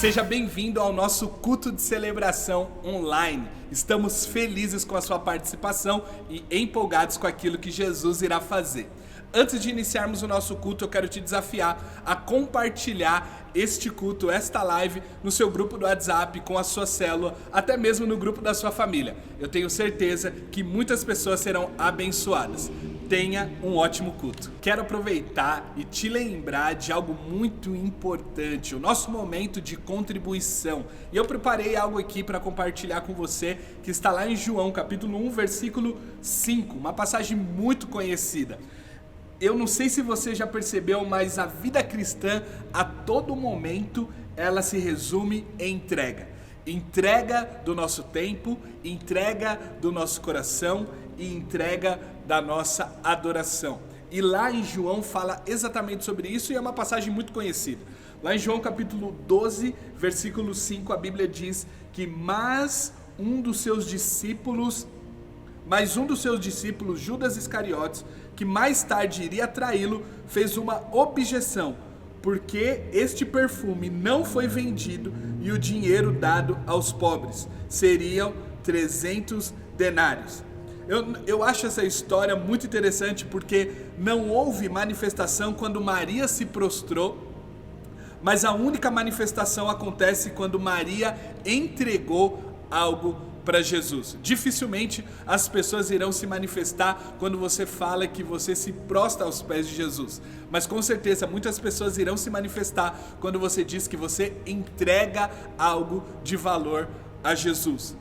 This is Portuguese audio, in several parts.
Seja bem-vindo ao nosso culto de celebração online. Estamos felizes com a sua participação e empolgados com aquilo que Jesus irá fazer. Antes de iniciarmos o nosso culto, eu quero te desafiar a compartilhar este culto, esta live, no seu grupo do WhatsApp, com a sua célula, até mesmo no grupo da sua família. Eu tenho certeza que muitas pessoas serão abençoadas. Tenha um ótimo culto. Quero aproveitar e te lembrar de algo muito importante, o nosso momento de contribuição. E eu preparei algo aqui para compartilhar com você, que está lá em João, capítulo 1, versículo 5, uma passagem muito conhecida. Eu não sei se você já percebeu, mas a vida cristã, a todo momento, ela se resume em entrega. Entrega do nosso tempo, entrega do nosso coração e entrega da nossa adoração. E lá em João fala exatamente sobre isso e é uma passagem muito conhecida. Lá em João capítulo 12, versículo 5, a Bíblia diz que mais um dos seus discípulos, Judas Iscariotes, que mais tarde iria traí-lo, fez uma objeção, porque este perfume não foi vendido e o dinheiro dado aos pobres. Seriam 300 denários. Eu acho essa história muito interessante porque não houve manifestação quando Maria se prostrou, mas a única manifestação acontece quando Maria entregou algo para Jesus. Dificilmente as pessoas irão se manifestar quando você fala que você se prostra aos pés de Jesus, mas com certeza muitas pessoas irão se manifestar quando você diz que você entrega algo de valor a Jesus.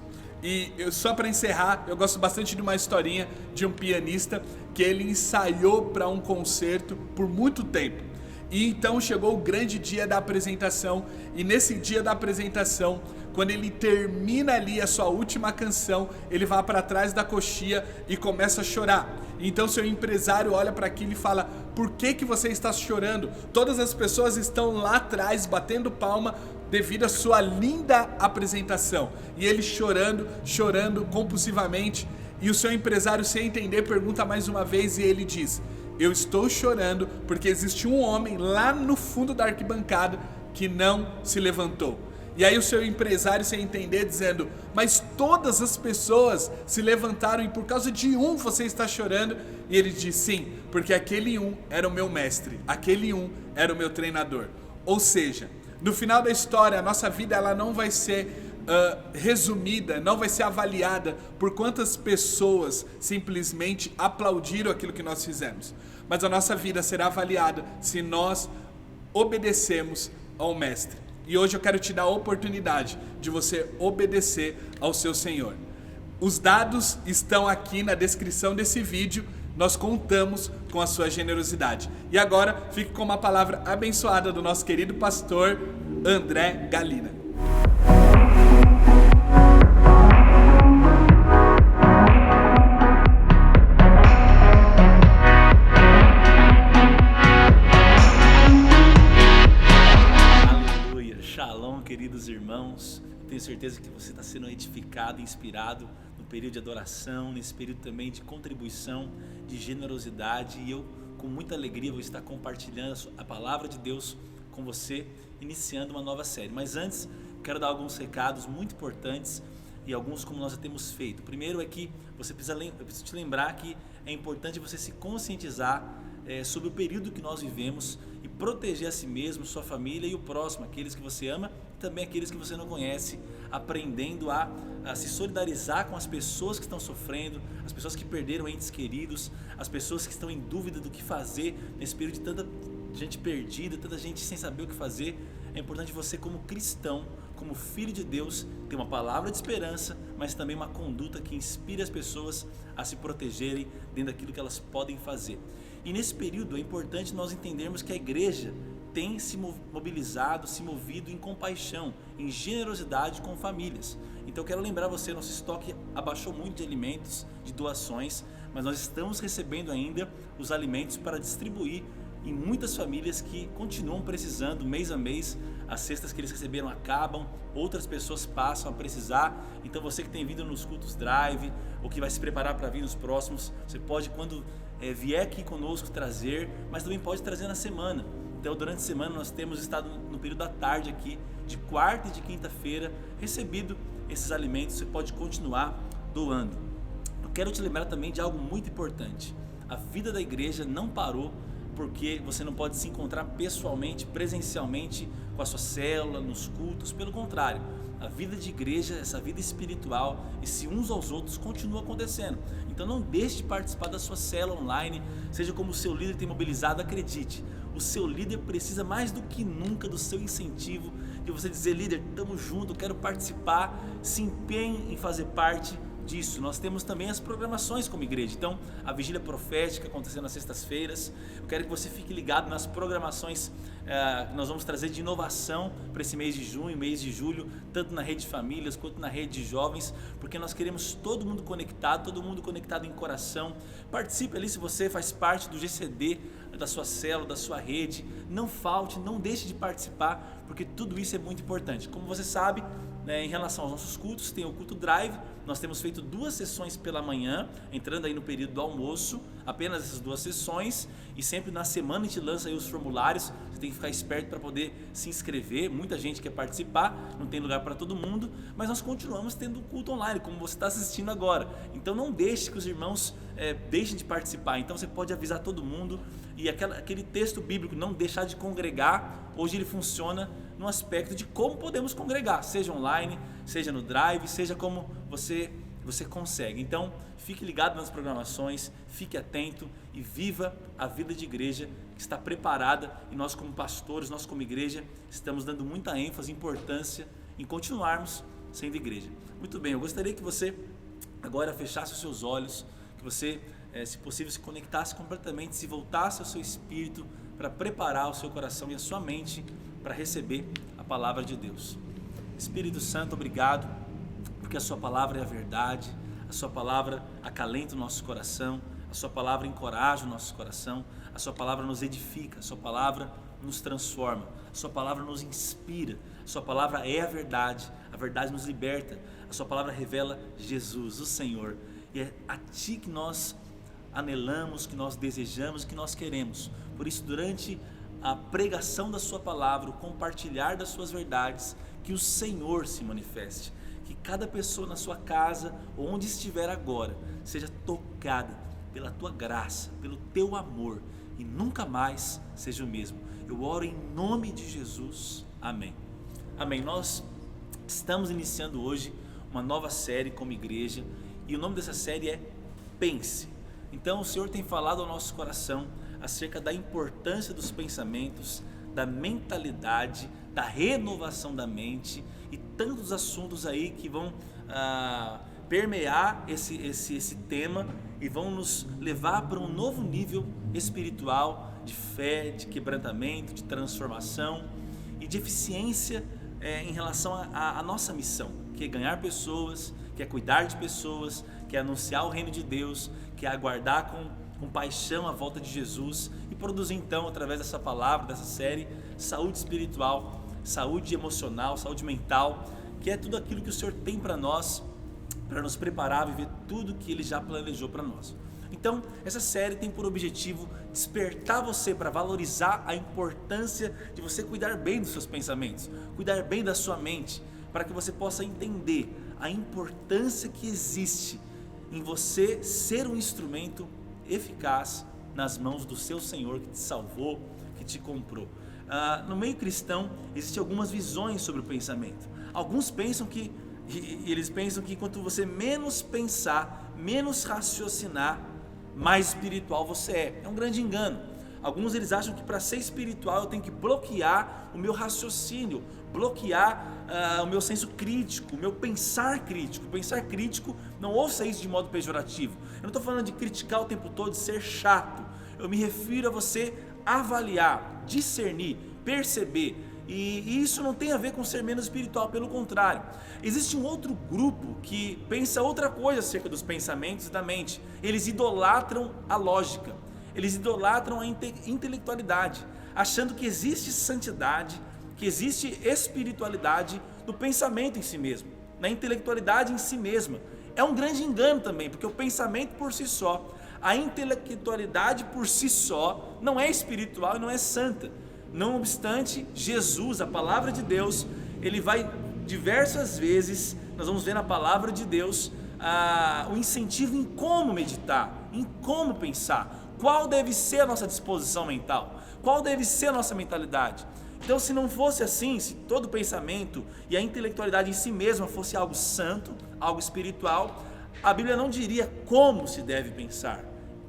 E só para encerrar, eu gosto bastante de uma historinha de um pianista que ele ensaiou para um concerto por muito tempo. E então chegou o grande dia da apresentação, e nesse dia da apresentação, quando ele termina ali a sua última canção, ele vai para trás da coxia e começa a chorar. Então seu empresário olha para aquilo e fala: por que você está chorando? Todas as pessoas estão lá atrás batendo palma devido à sua linda apresentação. E ele chorando compulsivamente. E o seu empresário, sem entender, pergunta mais uma vez e ele diz: eu estou chorando porque existe um homem lá no fundo da arquibancada que não se levantou. E aí o seu empresário, sem entender, dizendo: mas todas as pessoas se levantaram e por causa de um você está chorando? E ele diz: sim, porque aquele um era o meu mestre, aquele um era o meu treinador. Ou seja, no final da história, a nossa vida ela não vai ser resumida, não vai ser avaliada por quantas pessoas simplesmente aplaudiram aquilo que nós fizemos, mas a nossa vida será avaliada se nós obedecemos ao Mestre. E hoje eu quero te dar a oportunidade de você obedecer ao seu Senhor. Os dados estão aqui na descrição desse vídeo. Nós contamos com a sua generosidade. E agora, fique com uma palavra abençoada do nosso querido pastor André Galina. Aleluia, shalom, queridos irmãos. Tenho certeza que você está sendo edificado, inspirado no período de adoração, nesse período também de contribuição, de generosidade. E eu, com muita alegria, vou estar compartilhando a palavra de Deus com você, iniciando uma nova série. Mas antes, quero dar alguns recados muito importantes e alguns como nós já temos feito. Primeiro é que eu preciso te lembrar que é importante você se conscientizar sobre o período que nós vivemos e proteger a si mesmo, sua família e o próximo, aqueles que você ama e também aqueles que você não conhece, aprendendo a se solidarizar com as pessoas que estão sofrendo, as pessoas que perderam entes queridos, as pessoas que estão em dúvida do que fazer nesse período de tanta gente perdida, tanta gente sem saber o que fazer. É importante você, como cristão, como filho de Deus, ter uma palavra de esperança, mas também uma conduta que inspire as pessoas a se protegerem dentro daquilo que elas podem fazer. E nesse período é importante nós entendermos que a igreja tem se mobilizado, se movido em compaixão, em generosidade com famílias. Então eu quero lembrar você, nosso estoque abaixou muito de alimentos, de doações, mas nós estamos recebendo ainda os alimentos para distribuir em muitas famílias que continuam precisando mês a mês. As cestas que eles receberam acabam, outras pessoas passam a precisar. Então você que tem vindo nos cultos drive ou que vai se preparar para vir nos próximos, você pode, quando vier aqui conosco, trazer, mas também pode trazer na semana. Então, durante a semana, nós temos estado no período da tarde aqui, de quarta e de quinta-feira, recebido esses alimentos. Você pode continuar doando. Eu quero te lembrar também de algo muito importante. A vida da igreja não parou porque você não pode se encontrar pessoalmente, presencialmente, com a sua célula, nos cultos. Pelo contrário, a vida de igreja, essa vida espiritual, esse uns aos outros, continua acontecendo. Então não deixe de participar da sua célula online, seja como o seu líder tem mobilizado. Acredite, o seu líder precisa mais do que nunca do seu incentivo, de você dizer: líder, estamos juntos, quero participar, se empenhe em fazer parte disso. Nós temos também as programações como igreja. Então, a vigília profética acontecendo nas sextas-feiras. Eu quero que você fique ligado nas programações que nós vamos trazer de inovação para esse mês de junho, mês de julho, tanto na rede de famílias quanto na rede de jovens, porque nós queremos todo mundo conectado em coração. Participe ali se você faz parte do GCD, da sua célula, da sua rede. Não falte, não deixe de participar, porque tudo isso é muito importante. Como você sabe, em relação aos nossos cultos, tem o culto Drive. Nós temos feito 2 sessões pela manhã, entrando aí no período do almoço, apenas essas 2 sessões, e sempre na semana a gente lança aí os formulários. Você tem que ficar esperto para poder se inscrever. Muita gente quer participar, não tem lugar para todo mundo, mas nós continuamos tendo o culto online, como você está assistindo agora. Então não deixe que os irmãos deixem de participar. Então você pode avisar todo mundo. E aquele texto bíblico, não deixar de congregar, hoje ele funciona no aspecto de como podemos congregar, seja online, seja no Drive, seja como você consegue. Então fique ligado nas programações, fique atento e viva a vida de igreja que está preparada. E nós como pastores, nós como igreja, estamos dando muita ênfase e importância em continuarmos sendo igreja. Muito bem, eu gostaria que você agora fechasse os seus olhos, que você, se possível, se conectasse completamente, se voltasse ao seu espírito para preparar o seu coração e a sua mente para receber a palavra de Deus. Espírito Santo, obrigado, porque a sua palavra é a verdade, a sua palavra acalenta o nosso coração, a sua palavra encoraja o nosso coração, a sua palavra nos edifica, a sua palavra nos transforma, a sua palavra nos inspira, a sua palavra é a verdade nos liberta, a sua palavra revela Jesus, o Senhor, e é a Ti que nós anelamos, que nós desejamos, que nós queremos. Por isso, durante a pregação da sua palavra, o compartilhar das suas verdades, que o Senhor se manifeste, que cada pessoa na sua casa, onde estiver agora, seja tocada pela tua graça, pelo teu amor, e nunca mais seja o mesmo. Eu oro em nome de Jesus, amém. Amém. Nós estamos iniciando hoje uma nova série como igreja, e o nome dessa série é Pense. Então o Senhor tem falado ao nosso coração acerca da importância dos pensamentos, da mentalidade, da renovação da mente e tantos assuntos aí que vão permear esse tema e vão nos levar para um novo nível espiritual de fé, de quebrantamento, de transformação e de eficiência em relação à nossa missão, que é ganhar pessoas, que é cuidar de pessoas, que é anunciar o reino de Deus, que é aguardar com paixão a volta de Jesus e produzir então, através dessa palavra, dessa série, saúde espiritual, saúde emocional, saúde mental, que é tudo aquilo que o Senhor tem para nós, para nos preparar a viver tudo que Ele já planejou para nós. Então, essa série tem por objetivo despertar você para valorizar a importância de você cuidar bem dos seus pensamentos, cuidar bem da sua mente, para que você possa entender a importância que existe em você ser um instrumento eficaz nas mãos do seu Senhor que te salvou, que te comprou. No meio cristão existem algumas visões sobre o pensamento. Alguns pensam que quanto você menos pensar, menos raciocinar, mais espiritual você é. É um grande engano. Alguns eles acham que para ser espiritual eu tenho que bloquear o meu raciocínio, bloquear o meu senso crítico, o meu pensar crítico. Pensar crítico, não ouça isso de modo pejorativo. Eu não estou falando de criticar o tempo todo, de ser chato. Eu me refiro a você avaliar, discernir, perceber. E isso não tem a ver com ser menos espiritual, pelo contrário. Existe um outro grupo que pensa outra coisa acerca dos pensamentos e da mente. Eles idolatram a lógica, eles idolatram a intelectualidade, achando que existe santidade, que existe espiritualidade no pensamento em si mesmo, na intelectualidade em si mesma. É um grande engano também, porque o pensamento por si só, a intelectualidade por si só, não é espiritual e não é santa. Não obstante, Jesus, a palavra de Deus, ele vai diversas vezes, nós vamos ver na palavra de Deus, o incentivo em como meditar, em como pensar, qual deve ser a nossa disposição mental, qual deve ser a nossa mentalidade. Então, se não fosse assim, se todo pensamento e a intelectualidade em si mesma fosse algo santo, algo espiritual, a Bíblia não diria como se deve pensar,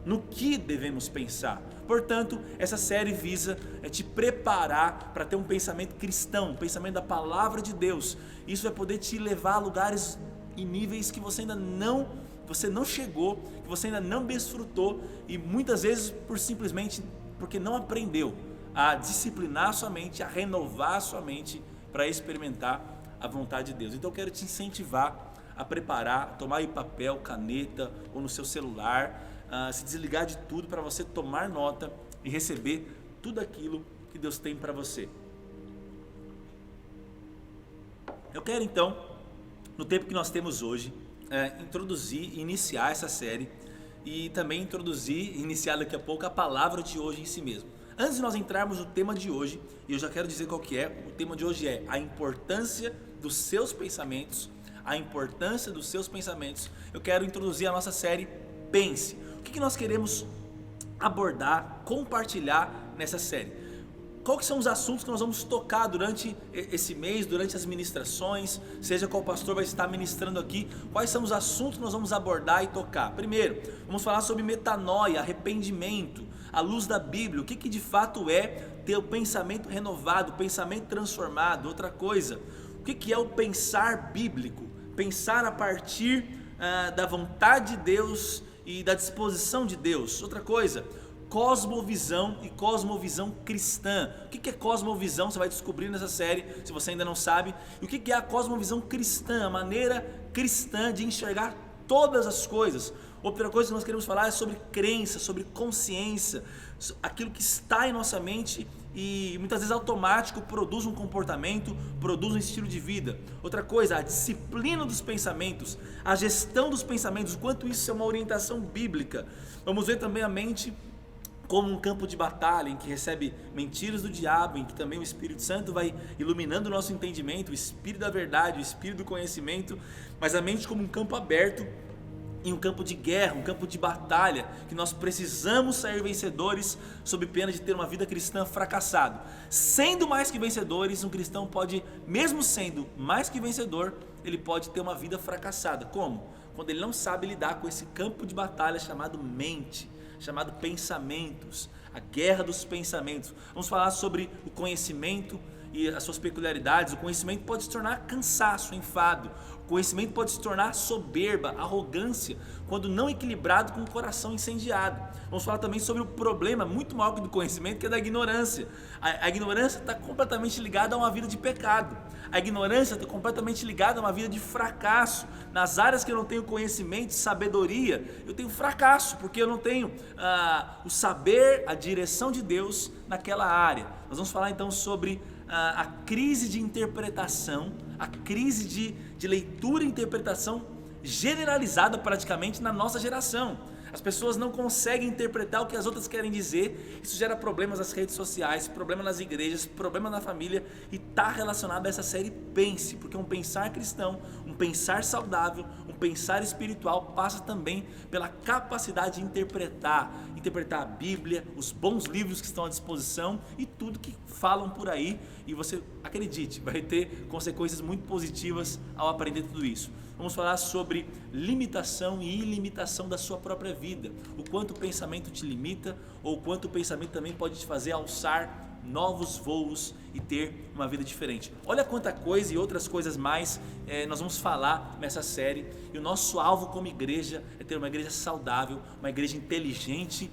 no que devemos pensar. Portanto, essa série visa te preparar para ter um pensamento cristão, um pensamento da palavra de Deus. Isso vai poder te levar a lugares e níveis que você não chegou, que você ainda não desfrutou, e muitas vezes porque não aprendeu a disciplinar a sua mente, a renovar a sua mente para experimentar a vontade de Deus. Então eu quero te incentivar a preparar, a tomar aí papel, caneta ou no seu celular, se desligar de tudo para você tomar nota e receber tudo aquilo que Deus tem para você. Eu quero então, no tempo que nós temos hoje, introduzir e iniciar essa série e também introduzir e iniciar daqui a pouco a palavra de hoje em si mesmo. Antes de nós entrarmos no tema de hoje, e eu já quero dizer qual que é, o tema de hoje é a importância dos seus pensamentos, eu quero introduzir a nossa série Pense. O que nós queremos abordar, compartilhar nessa série? Quais são os assuntos que nós vamos tocar durante esse mês, durante as ministrações, seja qual pastor vai estar ministrando aqui, quais são os assuntos que nós vamos abordar e tocar? Primeiro, vamos falar sobre metanoia, arrependimento, à luz da Bíblia, o que de fato é ter o pensamento renovado, o pensamento transformado. Outra coisa, o que é o pensar bíblico? Pensar a partir da vontade de Deus e da disposição de Deus. Outra coisa, cosmovisão e cosmovisão cristã. O que é cosmovisão? Você vai descobrir nessa série, se você ainda não sabe. E o que é a cosmovisão cristã? A maneira cristã de enxergar todas as coisas. Outra coisa que nós queremos falar é sobre crença, sobre consciência, aquilo que está em nossa mente e muitas vezes automático produz um comportamento, produz um estilo de vida. Outra coisa, a disciplina dos pensamentos, a gestão dos pensamentos, o quanto isso é uma orientação bíblica. Vamos ver também a mente como um campo de batalha em que recebe mentiras do diabo, em que também o Espírito Santo vai iluminando o nosso entendimento, o Espírito da verdade, o Espírito do conhecimento, mas a mente como um campo aberto, em um campo de guerra, um campo de batalha, que nós precisamos sair vencedores sob pena de ter uma vida cristã fracassada. Sendo mais que vencedores, um cristão pode, mesmo sendo mais que vencedor, ele pode ter uma vida fracassada. Como? Quando ele não sabe lidar com esse campo de batalha chamado mente, chamado pensamentos, a guerra dos pensamentos. Vamos falar sobre o conhecimento e as suas peculiaridades. O conhecimento pode se tornar cansaço, enfado. O conhecimento pode se tornar soberba, arrogância, quando não equilibrado com o coração incendiado. Vamos falar também sobre o problema muito maior do conhecimento, que é da ignorância. A ignorância está completamente ligada a uma vida de pecado. A ignorância está completamente ligada a uma vida de fracasso. Nas áreas que eu não tenho conhecimento, sabedoria, eu tenho fracasso, porque eu não tenho o saber, a direção de Deus naquela área. Nós vamos falar então sobre a crise de interpretação, a crise de leitura e interpretação generalizada praticamente na nossa geração. As pessoas não conseguem interpretar o que as outras querem dizer. Isso gera problemas nas redes sociais, problema nas igrejas, problema na família, e está relacionado a essa série Pense, porque um pensar cristão, um pensar saudável, um pensar espiritual passa também pela capacidade de interpretar a Bíblia, os bons livros que estão à disposição e tudo que falam por aí, e você, acredite, vai ter consequências muito positivas ao aprender tudo isso. Vamos falar sobre limitação e ilimitação da sua própria vida, o quanto o pensamento te limita ou o quanto o pensamento também pode te fazer alçar novos voos e ter uma vida diferente. Olha quanta coisa e outras coisas mais nós vamos falar nessa série, e o nosso alvo como igreja é ter uma igreja saudável, uma igreja inteligente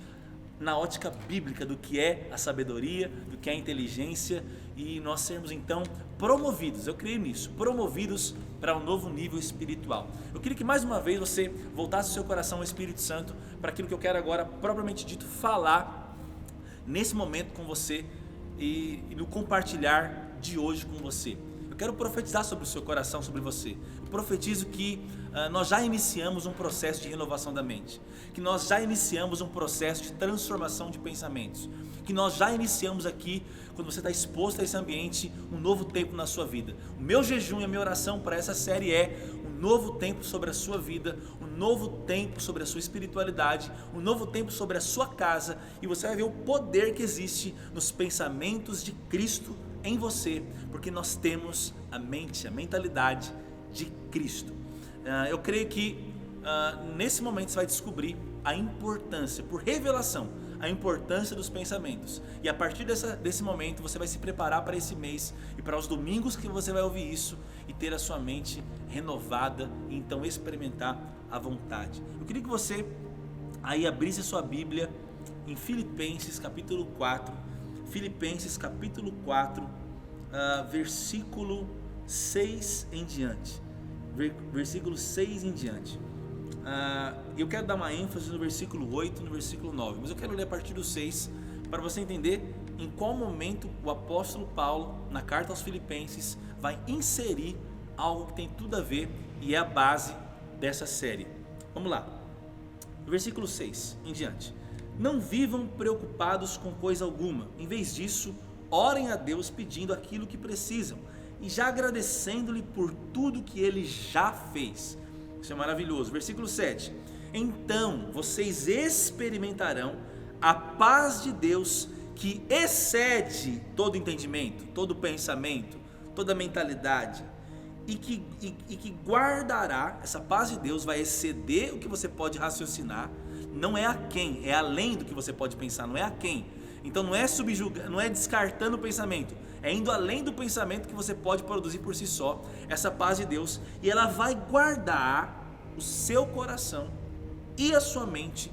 na ótica bíblica do que é a sabedoria, do que é a inteligência, e nós sermos então promovidos, eu creio nisso, promovidos para um novo nível espiritual. Eu queria que mais uma vez você voltasse o seu coração ao Espírito Santo para aquilo que eu quero agora, propriamente dito, falar nesse momento com você e no compartilhar de hoje com você. quero profetizar sobre o seu coração, sobre você. Eu profetizo que nós já iniciamos um processo de renovação da mente, que nós já iniciamos um processo de transformação de pensamentos, que nós já iniciamos aqui, quando você está exposto a esse ambiente, um novo tempo na sua vida. O meu jejum e a minha oração para essa série é um novo tempo sobre a sua vida, um novo tempo sobre a sua espiritualidade, um novo tempo sobre a sua casa, e você vai ver o poder que existe nos pensamentos de Cristo em você, porque nós temos a mente, a mentalidade de Cristo. Eu creio que nesse momento você vai descobrir a importância, por revelação, a importância dos pensamentos, e a partir desse momento você vai se preparar para esse mês e para os domingos que você vai ouvir isso e ter a sua mente renovada e então experimentar a vontade. Eu queria que você aí abrisse a sua Bíblia em Filipenses capítulo 4, Filipenses capítulo 4, versículo 6 em diante. Versículo 6 em diante. Eu quero dar uma ênfase no versículo 8 e no versículo 9, mas eu quero ler a partir do 6 para você entender em qual momento o apóstolo Paulo, na carta aos Filipenses, vai inserir algo que tem tudo a ver e é a base dessa série. Vamos lá. Versículo 6 em diante. Não vivam preocupados com coisa alguma, em vez disso, orem a Deus pedindo aquilo que precisam e já agradecendo-lhe por tudo que Ele já fez. Isso é maravilhoso. Versículo 7. Então vocês experimentarão a paz de Deus que excede todo entendimento, todo pensamento, toda mentalidade, e que guardará, essa paz de Deus vai exceder o que você pode raciocinar, não é aquém, é além do que você pode pensar, não é aquém. Então não é subjugando, não é descartando o pensamento, é indo além do pensamento que você pode produzir por si só, essa paz de Deus, e ela vai guardar o seu coração e a sua mente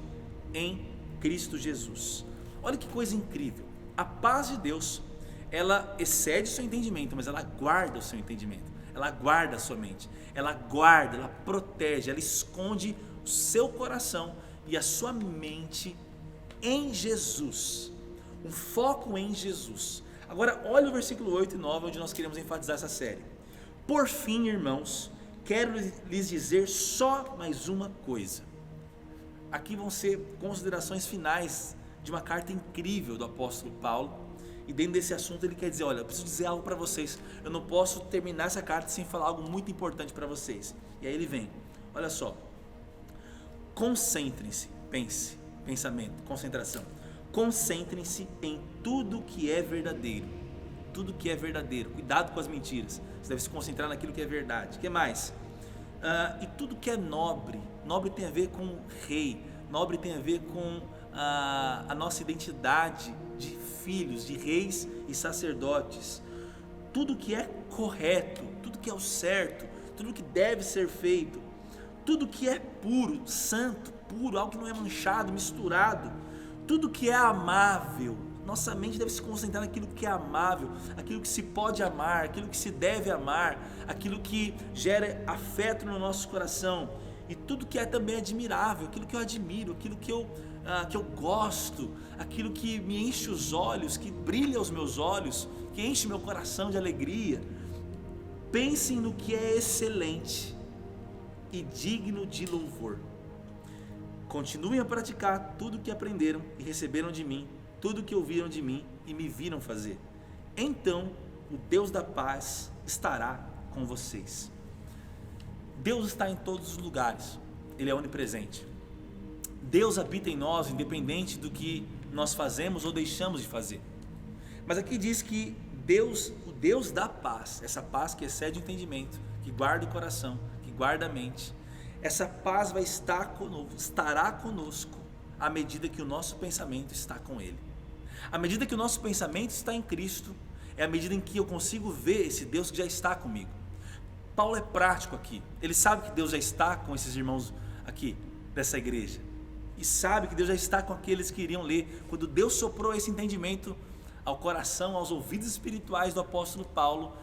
em Cristo Jesus. Olha que coisa incrível, a paz de Deus, ela excede o seu entendimento, mas ela guarda o seu entendimento, ela guarda a sua mente, ela guarda, ela protege, ela esconde o seu coração e a sua mente em Jesus, um foco em Jesus. Agora olha o versículo 8 e 9, onde nós queremos enfatizar essa série. Por fim, irmãos, quero lhes dizer só mais uma coisa. Aqui vão ser considerações finais de uma carta incrível do apóstolo Paulo, e dentro desse assunto ele quer dizer, olha, eu preciso dizer algo para vocês, eu não posso terminar essa carta sem falar algo muito importante para vocês. E aí ele vem, olha só, concentrem-se, pensamento, concentração, concentrem-se em tudo que é verdadeiro, tudo que é verdadeiro, cuidado com as mentiras, você deve se concentrar naquilo que é verdade. O que mais? E tudo que é nobre, nobre tem a ver com rei, nobre tem a ver com a nossa identidade de filhos, de reis e sacerdotes, tudo que é correto, tudo que é o certo, tudo que deve ser feito, tudo que é puro, santo, puro, algo que não é manchado, misturado, tudo que é amável. Nossa mente deve se concentrar naquilo que é amável, aquilo que se pode amar, aquilo que se deve amar, aquilo que gera afeto no nosso coração, e tudo que é também admirável, aquilo que eu admiro, aquilo que eu gosto, aquilo que me enche os olhos, que brilha os meus olhos, que enche meu coração de alegria. Pensem no que é excelente e digno de louvor. Continuem a praticar tudo o que aprenderam e receberam de mim, tudo o que ouviram de mim e me viram fazer. Então o Deus da paz estará com vocês. Deus está em todos os lugares, Ele é onipresente. Deus habita em nós, independente do que nós fazemos ou deixamos de fazer. Mas aqui diz que Deus, o Deus da paz, essa paz que excede o entendimento, que guarda o coração, que guarda a mente, essa paz vai estará conosco à medida que o nosso pensamento está com Ele. À medida que o nosso pensamento está em Cristo, é a medida em que eu consigo ver esse Deus que já está comigo. Paulo é prático aqui, ele sabe que Deus já está com esses irmãos aqui dessa igreja, e sabe que Deus já está com aqueles que iriam ler. Quando Deus soprou esse entendimento ao coração, aos ouvidos espirituais do apóstolo Paulo,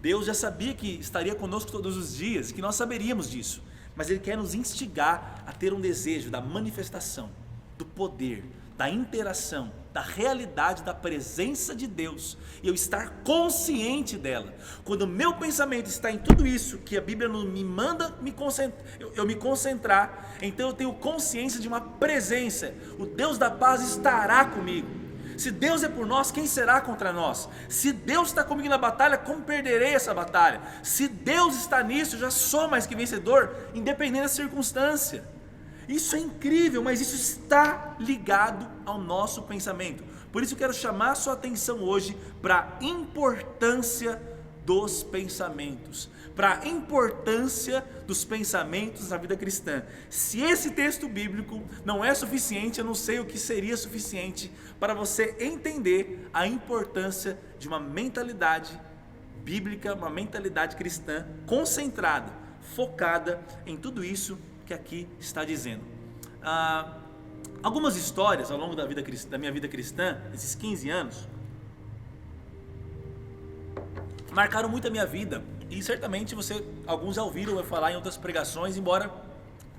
Deus já sabia que estaria conosco todos os dias, que nós saberíamos disso, mas Ele quer nos instigar a ter um desejo da manifestação, do poder, da interação, da realidade da presença de Deus e eu estar consciente dela. Quando o meu pensamento está em tudo isso que a Bíblia me manda eu me concentrar, então eu tenho consciência de uma presença. O Deus da paz estará comigo. Se Deus é por nós, quem será contra nós? Se Deus está comigo na batalha, como perderei essa batalha? Se Deus está nisso, eu já sou mais que vencedor, independente da circunstância. Isso é incrível, mas isso está ligado ao nosso pensamento. Por isso eu quero chamar a sua atenção hoje para a importância dos pensamentos, para a importância dos pensamentos na vida cristã. Se esse texto bíblico não é suficiente, eu não sei o que seria suficiente para você entender a importância de uma mentalidade bíblica, uma mentalidade cristã concentrada, focada em tudo isso que aqui está dizendo. Algumas histórias ao longo da minha vida cristã, esses 15 anos, marcaram muito a minha vida, e certamente alguns já ouviram eu falar em outras pregações, embora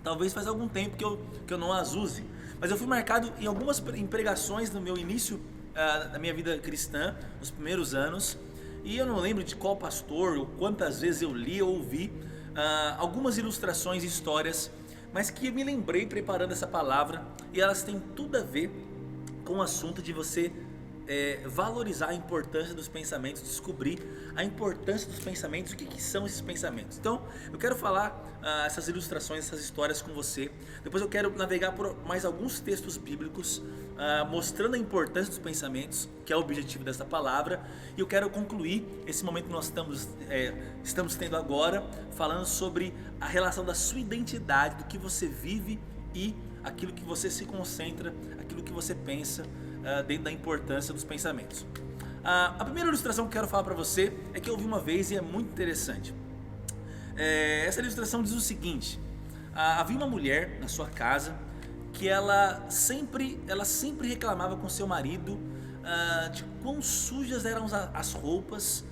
talvez faz algum tempo que eu não as use, mas eu fui marcado em algumas pregações no meu início da minha vida cristã, nos primeiros anos, e eu não lembro de qual pastor ou quantas vezes eu li ou ouvi algumas ilustrações e histórias, mas que eu me lembrei preparando essa palavra, e elas têm tudo a ver com o assunto de você valorizar a importância dos pensamentos, descobrir a importância dos pensamentos, o que são esses pensamentos. Então, eu quero falar essas ilustrações, essas histórias com você. Depois eu quero navegar por mais alguns textos bíblicos, mostrando a importância dos pensamentos, que é o objetivo dessa palavra. E eu quero concluir esse momento que nós estamos tendo agora, falando sobre a relação da sua identidade, do que você vive e aquilo que você se concentra, aquilo que você pensa, dentro da importância dos pensamentos. A primeira ilustração que eu quero falar para você é que eu ouvi uma vez e é muito interessante. Essa ilustração diz o seguinte: havia uma mulher na sua casa que ela sempre reclamava com seu marido de quão sujas eram as roupas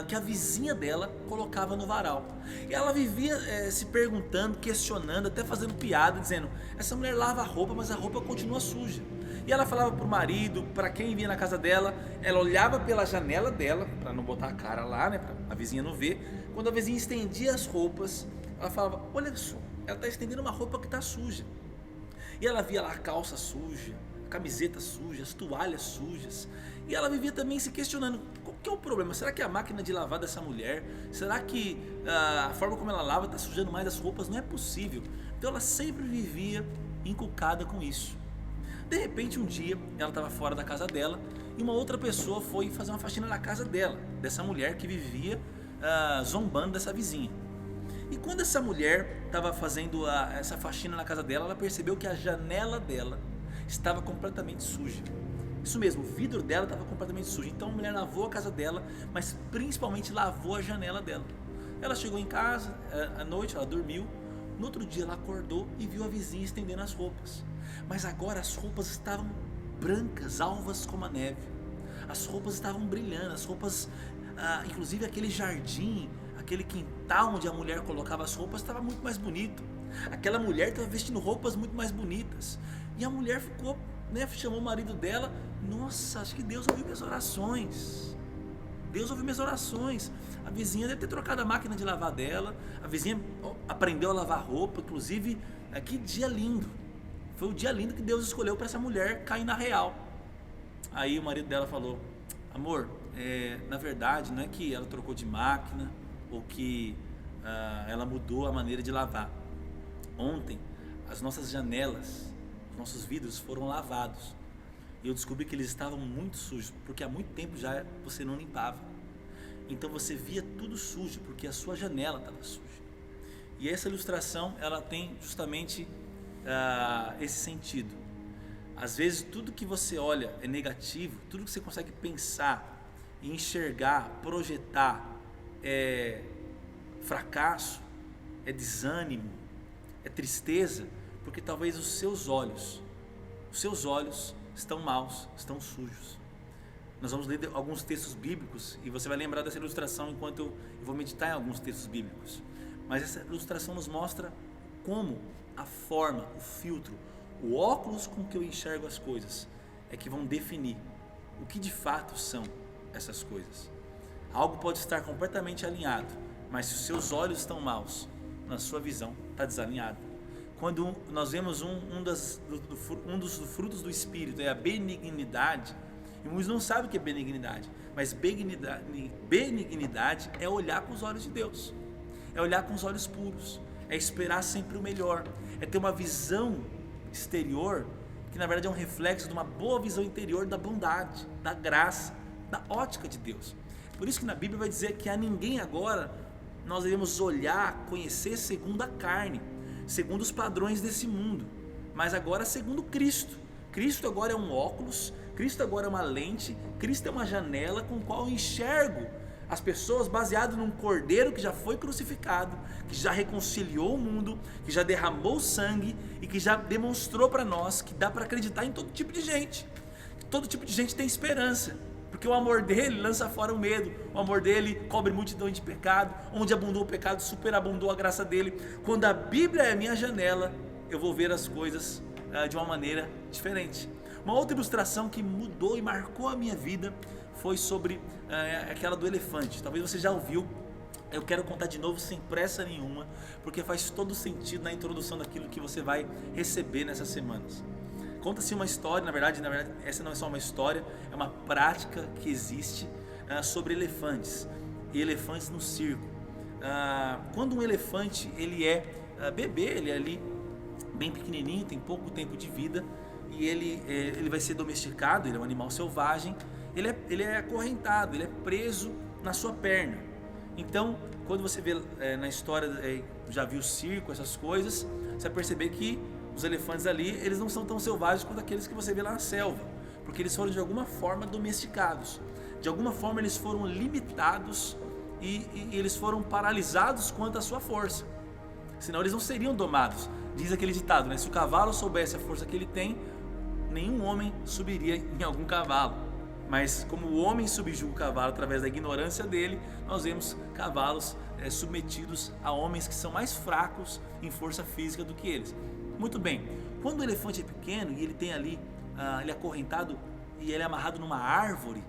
que a vizinha dela colocava no varal. E ela vivia se perguntando, questionando, até fazendo piada, dizendo: essa mulher lava a roupa, mas a roupa continua suja. E ela falava pro marido, para quem vinha na casa dela, ela olhava pela janela dela, para não botar a cara lá, né, para a vizinha não ver. Quando a vizinha estendia as roupas, ela falava: olha só, ela está estendendo uma roupa que está suja. E ela via lá a calça suja, a camiseta suja, as toalhas sujas. E ela vivia também se questionando: qual que é o problema? Será que é a máquina de lavar dessa mulher? Será que a forma como ela lava está sujando mais as roupas? Não é possível. Então ela sempre vivia encucada com isso. De repente, um dia, ela estava fora da casa dela e uma outra pessoa foi fazer uma faxina na casa dela, dessa mulher que vivia zombando dessa vizinha. E quando essa mulher estava fazendo essa faxina na casa dela, ela percebeu que a janela dela estava completamente suja. Isso mesmo, o vidro dela estava completamente sujo. Então a mulher lavou a casa dela, mas principalmente lavou a janela dela. Ela chegou em casa, à noite, ela dormiu. No outro dia ela acordou e viu a vizinha estendendo as roupas. Mas agora as roupas estavam brancas, alvas como a neve. As roupas estavam brilhando, as roupas, inclusive aquele jardim, aquele quintal onde a mulher colocava as roupas estava muito mais bonito. Aquela mulher estava vestindo roupas muito mais bonitas. E a mulher ficou, chamou o marido dela: nossa, acho que Deus ouviu minhas orações. Deus ouviu minhas orações. A vizinha deve ter trocado a máquina de lavar dela. A vizinha aprendeu a lavar roupa. Inclusive, que dia lindo. Foi o dia lindo que Deus escolheu para essa mulher cair na real. Aí o marido dela falou: amor, na verdade não é que ela trocou de máquina ou que ela mudou a maneira de lavar. Ontem as nossas janelas, os nossos vidros foram lavados. E eu descobri que eles estavam muito sujos, porque há muito tempo já você não limpava. Então você via tudo sujo, porque a sua janela estava suja. E essa ilustração, ela tem justamente esse sentido. Às vezes tudo que você olha é negativo, tudo que você consegue pensar, enxergar, projetar é fracasso, é desânimo, é tristeza, porque talvez os seus olhos estão maus, estão sujos. Nós vamos ler alguns textos bíblicos e você vai lembrar dessa ilustração enquanto eu vou meditar em alguns textos bíblicos. Mas essa ilustração nos mostra como a forma, o filtro, o óculos com que eu enxergo as coisas é que vão definir o que de fato são essas coisas. Algo pode estar completamente alinhado, mas se os seus olhos estão maus, na sua visão está desalinhado. Quando nós vemos um dos frutos do Espírito é a benignidade, e muitos não sabem o que é benignidade, mas benignidade é olhar com os olhos de Deus, é olhar com os olhos puros, é esperar sempre o melhor, é ter uma visão exterior que na verdade é um reflexo de uma boa visão interior da bondade, da graça, da ótica de Deus. Por isso que na Bíblia vai dizer que a ninguém agora nós devemos olhar, conhecer segundo a carne, segundo os padrões desse mundo, mas agora segundo Cristo. Cristo agora é um óculos, Cristo agora é uma lente, Cristo é uma janela com a qual eu enxergo as pessoas baseado num cordeiro que já foi crucificado, que já reconciliou o mundo, que já derramou sangue e que já demonstrou para nós que dá para acreditar em todo tipo de gente. Todo tipo de gente tem esperança, porque o amor dele lança fora o medo, o amor dele cobre multidão de pecado, onde abundou o pecado, superabundou a graça dele. Quando a Bíblia é a minha janela, eu vou ver as coisas de uma maneira diferente. Uma outra ilustração que mudou e marcou a minha vida foi sobre aquela do elefante. Talvez você já ouviu, eu quero contar de novo sem pressa nenhuma, porque faz todo sentido na introdução daquilo que você vai receber nessas semanas. Conta-se uma história, na verdade essa não é só uma história, é uma prática que existe sobre elefantes, e elefantes no circo. Quando um elefante ele é bebê, ele é ali bem pequenininho, tem pouco tempo de vida, e ele vai ser domesticado, ele é um animal selvagem, ele é acorrentado, ele é preso na sua perna. Então, quando você vê na história, já viu o circo, essas coisas, você vai perceber que os elefantes ali, eles não são tão selvagens quanto aqueles que você vê lá na selva, porque eles foram de alguma forma domesticados, de alguma forma eles foram limitados e eles foram paralisados quanto à sua força, senão eles não seriam domados. Diz aquele ditado, né? Se o cavalo soubesse a força que ele tem, nenhum homem subiria em algum cavalo. Mas como o homem subjuga o cavalo através da ignorância dele, nós vemos cavalos submetidos a homens que são mais fracos em força física do que eles. Muito bem, quando o elefante é pequeno e ele tem ali, ele é acorrentado e ele é amarrado numa árvore,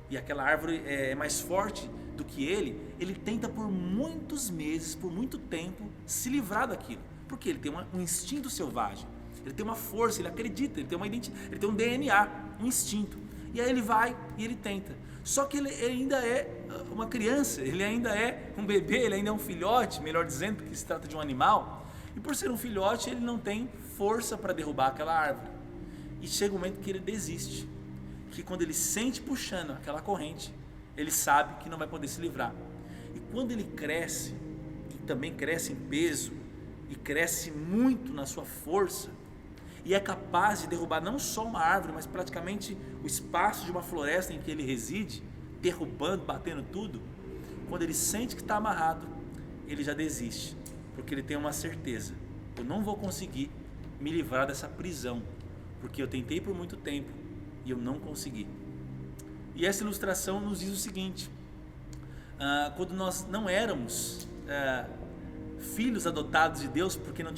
e aquela árvore é mais forte do que ele tenta por muitos meses, por muito tempo, se livrar daquilo, porque ele tem um instinto selvagem, ele tem uma força, ele acredita, ele tem uma identidade, ele tem um DNA, um instinto, e aí ele vai e ele tenta, só que ele ainda é uma criança, ele ainda é um bebê, ele ainda é um filhote, melhor dizendo, porque se trata de um animal. E por ser um filhote, ele não tem força para derrubar aquela árvore. E chega um momento que ele desiste. Que quando ele sente puxando aquela corrente, ele sabe que não vai poder se livrar. E quando ele cresce, e também cresce em peso, e cresce muito na sua força, e é capaz de derrubar não só uma árvore, mas praticamente o espaço de uma floresta em que ele reside, derrubando, batendo tudo, quando ele sente que está amarrado, ele já desiste. Porque ele tem uma certeza, eu não vou conseguir me livrar dessa prisão, porque eu tentei por muito tempo e eu não consegui. E essa ilustração nos diz o seguinte, quando nós não éramos filhos adotados de Deus, porque não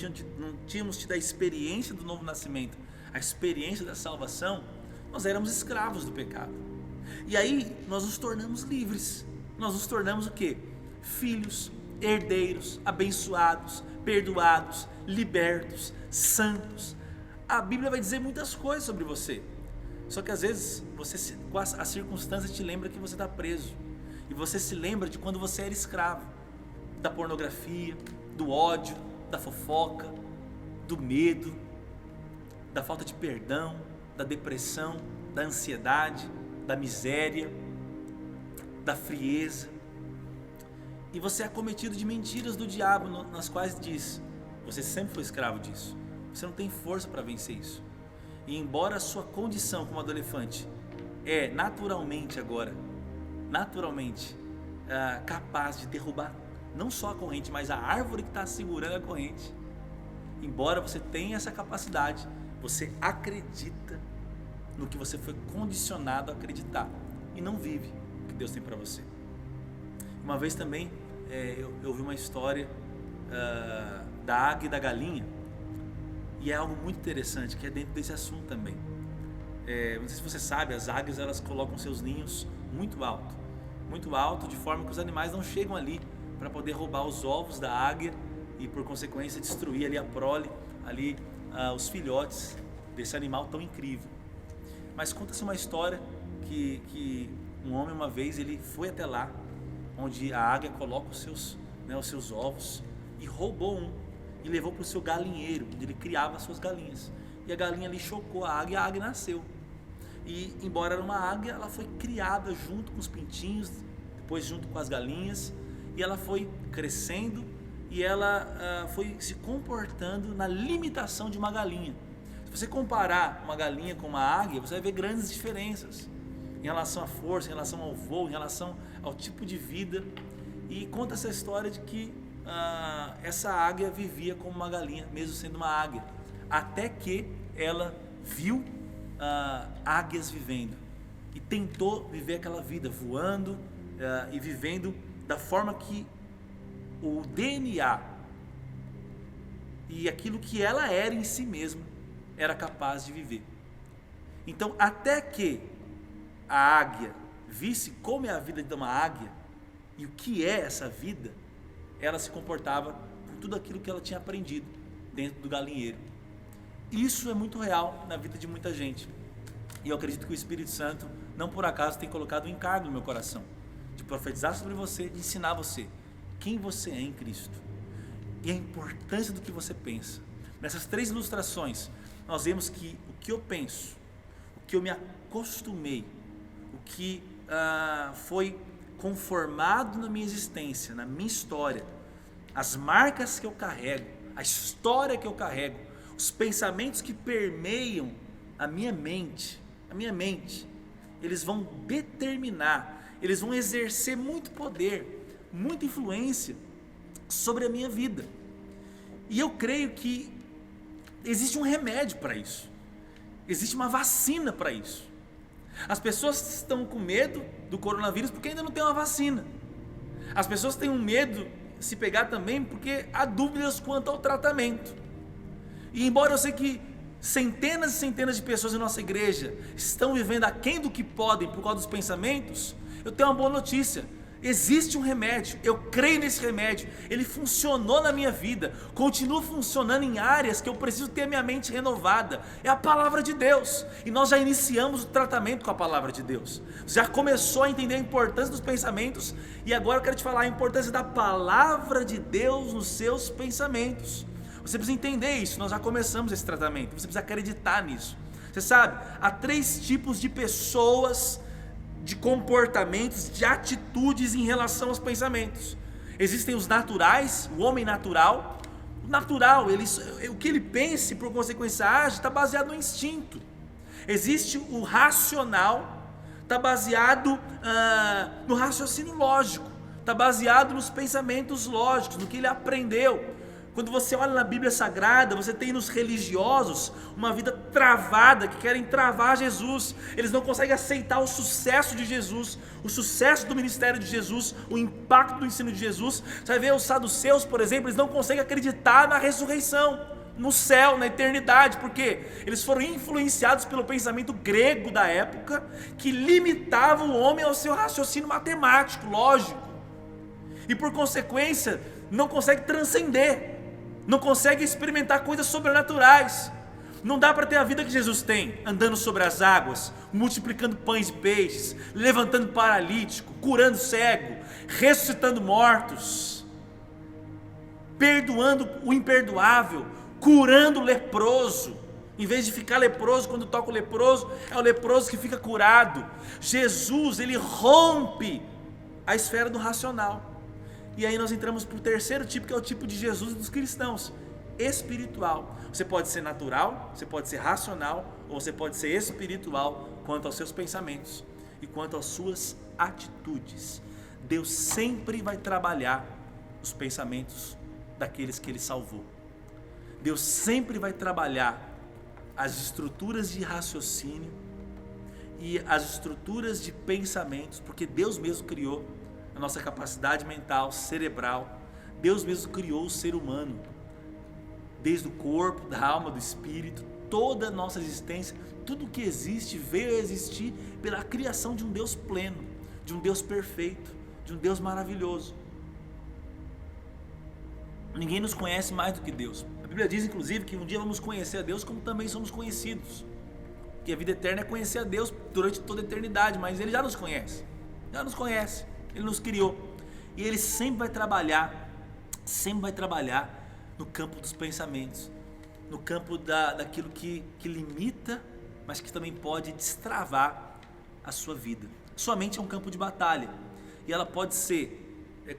tínhamos tido a experiência do novo nascimento, a experiência da salvação, nós éramos escravos do pecado. E aí nós nos tornamos livres, nós nos tornamos o quê? Filhos, herdeiros, abençoados, perdoados, libertos, santos. A Bíblia vai dizer muitas coisas sobre você, só que às vezes a circunstância te lembra que você está preso, e você se lembra de quando você era escravo da pornografia, do ódio, da fofoca, do medo, da falta de perdão, da depressão, da ansiedade, da miséria, da frieza. E você é acometido de mentiras do diabo, nas quais diz, você sempre foi escravo disso, você não tem força para vencer isso. E embora a sua condição como a do elefante é naturalmente capaz de derrubar não só a corrente, mas a árvore que está segurando a corrente, embora você tenha essa capacidade, você acredita no que você foi condicionado a acreditar e não vive o que Deus tem para você. Uma vez também eu ouvi uma história da águia e da galinha, e é algo muito interessante que é dentro desse assunto também. não sei se você sabe, as águias elas colocam seus ninhos muito alto, de forma que os animais não chegam ali para poder roubar os ovos da águia e por consequência destruir ali a prole, ali os filhotes desse animal tão incrível. Mas conta-se uma história que um homem uma vez ele foi até lá, onde a águia coloca os seus ovos, e roubou um e levou para o seu galinheiro, onde ele criava as suas galinhas. E a galinha ali chocou a águia e a águia nasceu. E embora era uma águia, ela foi criada junto com os pintinhos, depois junto com as galinhas, e ela foi crescendo e ela foi se comportando na limitação de uma galinha. Se você comparar uma galinha com uma águia, você vai ver grandes diferenças em relação à força, em relação ao voo, em relação ao tipo de vida. E conta essa história de que essa águia vivia como uma galinha, mesmo sendo uma águia, até que ela viu águias vivendo e tentou viver aquela vida, voando e vivendo da forma que o DNA e aquilo que ela era em si mesma era capaz de viver. Então, até que a águia visse como é a vida de uma águia e o que é essa vida, ela se comportava com tudo aquilo que ela tinha aprendido dentro do galinheiro. Isso é muito real na vida de muita gente. E eu acredito que o Espírito Santo, não por acaso, tem colocado um encargo no meu coração, de profetizar sobre você, de ensinar você quem você é em Cristo e a importância do que você pensa. Nessas 3 ilustrações, nós vemos que o que eu penso, o que eu me acostumei, o que foi conformado na minha existência, na minha história, as marcas que eu carrego, a história que eu carrego, os pensamentos que permeiam a minha mente, eles vão determinar, eles vão exercer muito poder, muita influência sobre a minha vida. E eu creio que existe um remédio para isso, existe uma vacina para isso. As pessoas estão com medo do coronavírus porque ainda não tem uma vacina. As pessoas têm um medo de se pegar também porque há dúvidas quanto ao tratamento. E embora eu sei que centenas e centenas de pessoas em nossa igreja estão vivendo aquém do que podem por causa dos pensamentos, eu tenho uma boa notícia. Existe um remédio, eu creio nesse remédio, ele funcionou na minha vida, continua funcionando em áreas que eu preciso ter a minha mente renovada, é a palavra de Deus, e nós já iniciamos o tratamento com a palavra de Deus, já começou a entender a importância dos pensamentos, e agora eu quero te falar a importância da palavra de Deus nos seus pensamentos. Você precisa entender isso, nós já começamos esse tratamento, você precisa acreditar nisso. Você sabe, há 3 tipos de pessoas, de comportamentos, de atitudes em relação aos pensamentos. Existem os naturais, o homem natural. O natural, o que ele pensa e por consequência age, está baseado no instinto. Existe o racional, está baseado no raciocínio lógico, está baseado nos pensamentos lógicos, no que ele aprendeu. Quando você olha na Bíblia Sagrada, você tem nos religiosos uma vida travada, que querem travar Jesus. Eles não conseguem aceitar o sucesso de Jesus, o sucesso do ministério de Jesus, o impacto do ensino de Jesus. Você vai ver os saduceus, por exemplo, eles não conseguem acreditar na ressurreição, no céu, na eternidade, porque eles foram influenciados pelo pensamento grego da época, que limitava o homem ao seu raciocínio matemático, lógico, e por consequência não consegue transcender, não consegue experimentar coisas sobrenaturais. Não dá para ter a vida que Jesus tem, andando sobre as águas, multiplicando pães e peixes, levantando paralítico, curando cego, ressuscitando mortos, perdoando o imperdoável, curando o leproso. Em vez de ficar leproso quando toca o leproso, é o leproso que fica curado. Jesus, ele rompe a esfera do racional. E aí nós entramos para o 3º tipo, que é o tipo de Jesus e dos cristãos, espiritual. Você pode ser natural, você pode ser racional, ou você pode ser espiritual quanto aos seus pensamentos e quanto às suas atitudes. Deus sempre vai trabalhar os pensamentos daqueles que Ele salvou. Deus sempre vai trabalhar as estruturas de raciocínio e as estruturas de pensamentos, porque Deus mesmo criou a nossa capacidade mental, cerebral. Deus mesmo criou o ser humano, desde o corpo, da alma, do espírito, toda a nossa existência, tudo que existe veio a existir pela criação de um Deus pleno, de um Deus perfeito, de um Deus maravilhoso. Ninguém nos conhece mais do que Deus. A Bíblia diz inclusive que um dia vamos conhecer a Deus como também somos conhecidos. Que a vida eterna é conhecer a Deus durante toda a eternidade, mas Ele já nos conhece, Ele nos criou. E Ele sempre vai trabalhar no campo dos pensamentos, no campo daquilo que limita, mas que também pode destravar a sua vida. Sua mente é um campo de batalha, e ela pode ser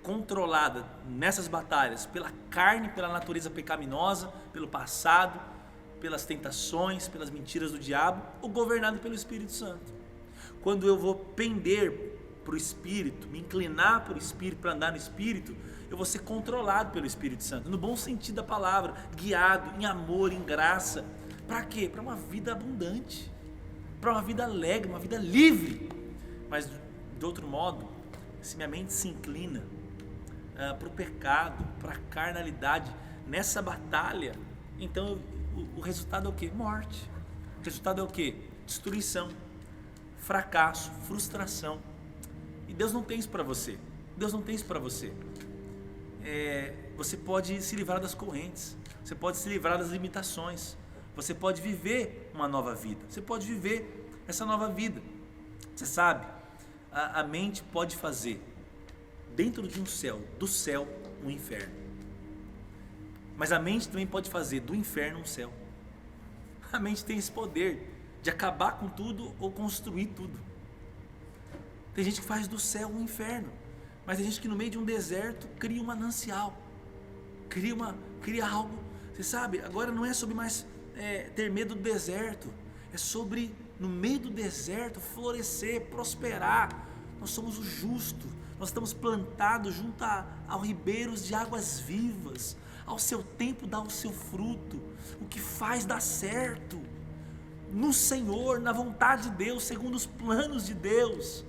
controlada nessas batalhas pela carne, pela natureza pecaminosa, pelo passado, pelas tentações, pelas mentiras do diabo, ou governado pelo Espírito Santo. Quando eu vou pender para o Espírito, me inclinar para o Espírito, para andar no Espírito, eu vou ser controlado pelo Espírito Santo, no bom sentido da palavra, guiado em amor, em graça. Para quê? Para uma vida abundante, para uma vida alegre, uma vida livre. Mas de outro modo, se minha mente se inclina para o pecado, para a carnalidade, nessa batalha, então o resultado é o quê? Morte. O resultado é o quê? Destruição, fracasso, frustração. E Deus não tem isso para você. Deus não tem isso para você. Você pode se livrar das correntes, você pode se livrar das limitações, você pode viver uma nova vida, você pode viver essa nova vida. Você sabe, a mente pode fazer dentro de do céu um inferno, mas a mente também pode fazer do inferno um céu. A mente tem esse poder de acabar com tudo ou construir tudo. Tem gente que faz do céu um inferno, mas tem gente que no meio de um deserto cria um manancial, cria algo. Você sabe, agora não é sobre mais ter medo do deserto, é sobre no meio do deserto florescer, prosperar. Nós somos o justo, nós estamos plantados junto a ribeiros de águas vivas. Ao seu tempo dá o seu fruto, o que faz dar certo no Senhor, na vontade de Deus, segundo os planos de Deus.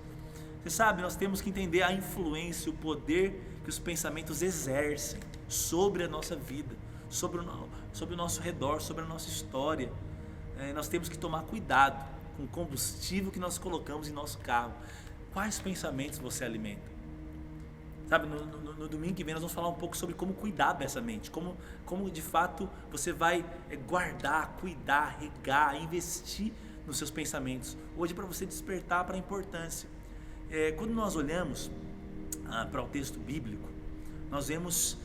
Você sabe, nós temos que entender a influência, o poder que os pensamentos exercem sobre a nossa vida, sobre o nosso redor, sobre a nossa história. Nós temos que tomar cuidado com o combustível que nós colocamos em nosso carro. Quais pensamentos você alimenta? Sabe, no domingo que vem nós vamos falar um pouco sobre como cuidar dessa mente, como de fato você vai guardar, cuidar, regar, investir nos seus pensamentos. Hoje para você despertar para a importância. Quando nós olhamos para o texto bíblico, nós vemos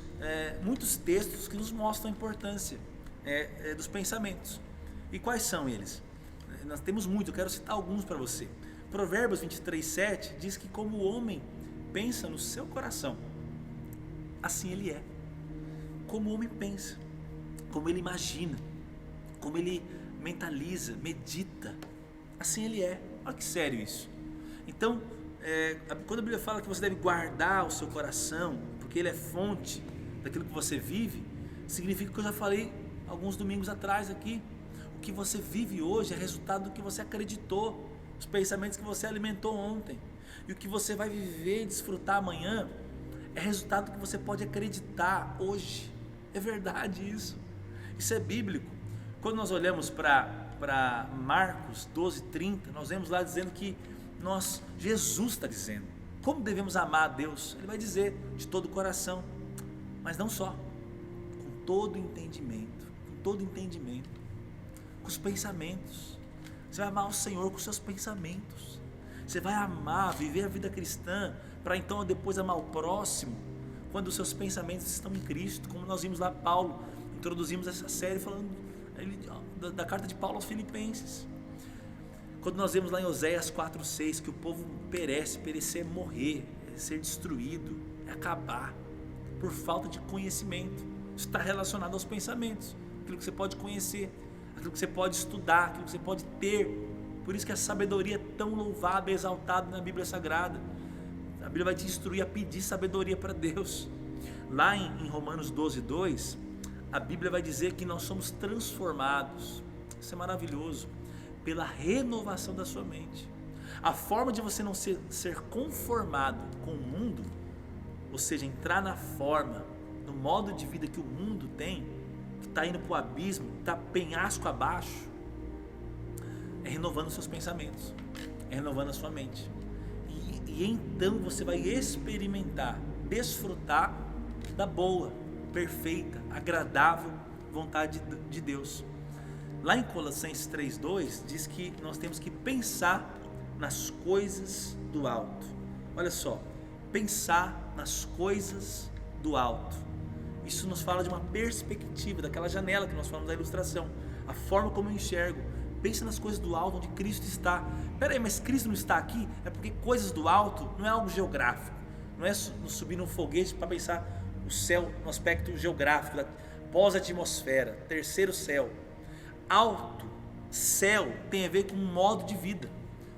muitos textos que nos mostram a importância dos pensamentos. E quais são eles? Nós temos muito, eu quero citar alguns para você. Provérbios 23:7 diz que como o homem pensa no seu coração, assim ele é. Como o homem pensa, como ele imagina, como ele mentaliza, medita, assim ele é. Olha que sério isso. Então, quando a Bíblia fala que você deve guardar o seu coração, porque ele é fonte daquilo que você vive, significa que eu já falei alguns domingos atrás aqui. O que você vive hoje é resultado do que você acreditou, os pensamentos que você alimentou ontem. E o que você vai viver e desfrutar amanhã é resultado do que você pode acreditar hoje. É verdade isso. Isso é bíblico. Quando nós olhamos para Marcos 12:30, nós vemos lá dizendo que Jesus está dizendo como devemos amar a Deus. Ele vai dizer de todo o coração, mas não só, com todo entendimento, com os pensamentos. Você vai amar o Senhor com os seus pensamentos. Você vai amar, viver a vida cristã, para então depois amar o próximo, quando os seus pensamentos estão em Cristo. Como nós vimos lá, Paulo, introduzimos essa série falando da carta de Paulo aos Filipenses. Quando nós vemos lá em Oséias 4:6 que o povo perecer, morrer, ser destruído, acabar, por falta de conhecimento. Isso está relacionado aos pensamentos, aquilo que você pode conhecer, aquilo que você pode estudar, aquilo que você pode ter. Por isso que a sabedoria é tão louvada e exaltada na Bíblia Sagrada. A Bíblia vai te instruir a pedir sabedoria para Deus. Lá em Romanos 12:2, a Bíblia vai dizer que nós somos transformados. Isso é maravilhoso. Pela renovação da sua mente. A forma de você não ser conformado com o mundo, ou seja, entrar na forma, no modo de vida que o mundo tem, que está indo para o abismo, está penhasco abaixo, é renovando os seus pensamentos, é renovando a sua mente. E então você vai experimentar, desfrutar da boa, perfeita, agradável vontade de Deus. Lá em Colossenses 3:2 diz que nós temos que pensar nas coisas do alto. Olha só, pensar nas coisas do alto. Isso nos fala de uma perspectiva, daquela janela que nós falamos da ilustração, a forma como eu enxergo. Pensa nas coisas do alto, onde Cristo está. Peraí, mas Cristo não está aqui? É porque coisas do alto não é algo geográfico. Não é subir num foguete para pensar o céu no aspecto geográfico, da pós-atmosfera, terceiro céu. Alto, céu, tem a ver com um modo de vida,